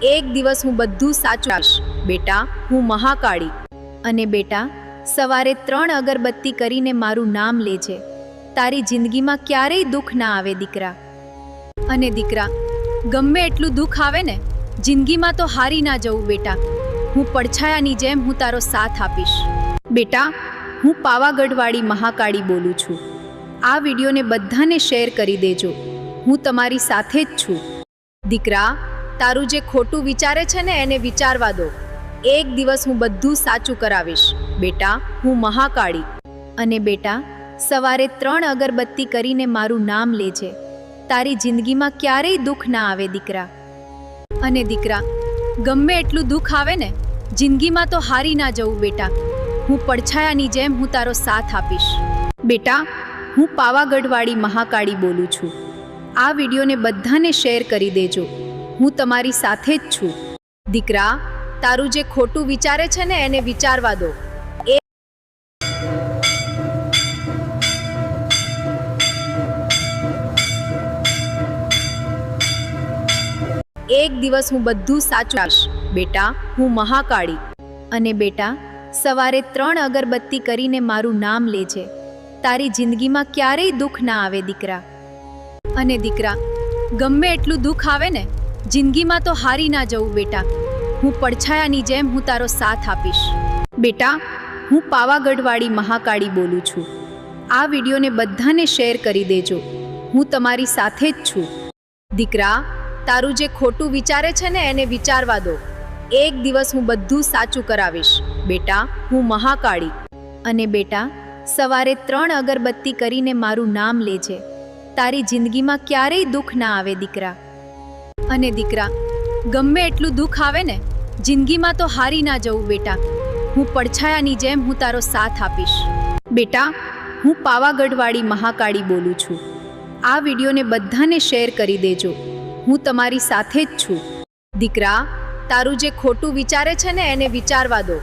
એક દિવસ હું બધું સાચું કહીશ. બેટા, હું મહાકાળી. અને બેટા, સવારે 3 અગરબત્તી કરીને મારું નામ લેજે. તારી જિંદગીમાં ક્યારેય દુઃખ ના આવે દીકરા. અને દીકરા, ગમે એટલું દુઃખ આવે ને, જિંદગીમાં તો હારી ના જવું બેટા. હું પડછાયાની જેમ હું તારો સાથ આપીશ. બેટા, હું પાવાગઢવાળી મહાકાળી બોલું છું. આ વિડીયોને બધાને શેર કરી દેજો. હું તમારી સાથે જ છું. દીકરા, તારું જે ખોટું વિચારે છે ને એને વિચારવા દો. એક દિવસ હું બધું સાચું કરાવીશ. બેટા, હું મહાકાળી. અને બેટા, સવારે 3 અગરબત્તી કરીને મારું નામ લેજે. તારી જિંદગીમાં ક્યારેય દુઃખ ના આવે દીકરા. અને દીકરા, ગમે એટલું દુઃખ આવે ને, જિંદગીમાં તો હારી ના જવું બેટા. હું પડછાયાની જેમ હું તારો સાથ આપીશ. બેટા, હું પાવાગઢવાળી મહાકાળી બોલું છું. આ વિડીયોને બધાને શેર કરી દેજો. હું તમારી સાથે જ છું. દીકરા, તારું જે ખોટું વિચારે છે ને એને વિચારવા દો. એક દિવસ હું બધું સાચું કહીશ. બેટા, હું મહાકાળી. અને બેટા, સવારે 3 અગરબત્તી કરીને મારું નામ લેજે. તારી જિંદગીમાં ક્યારેય દુઃખ ના આવે દીકરા. અને દીકરા, ગમે એટલું દુઃખ આવે ને, જિંદગીમાં તો હારી ના જવું બેટા. હું પડછાયાની જેમ હું તારો સાથ આપીશ. બેટા, હું પાવાગઢવાળી મહાકાળી બોલું છું. આ વિડીયોને બધાને શેર કરી દેજો. હું તમારી સાથે જ છું. દીકરા, તારું જે ખોટું વિચારે છે ને એને વિચારવા દો. એક દિવસ હું બધું સાચું કરાવીશ. બેટા, હું મહાકાળી. અને બેટા, સવારે 3 અગરબત્તી કરીને મારું નામ લેજે. તારી જિંદગીમાં ક્યારેય દુઃખ ના આવે દીકરા. અને દીકરા, ગમે એટલું દુઃખ આવે ને, જિંદગીમાં તો હારી ના જવું બેટા. હું પડછાયાની જેમ હું તારો સાથ આપીશ. બેટા, હું પાવાગઢવાળી મહાકાળી બોલું છું. આ વિડીયોને બધાને શેર કરી દેજો. હું તમારી સાથે જ છું. દીકરા, તારું જે ખોટું વિચારે છે ને એને વિચારવા દો.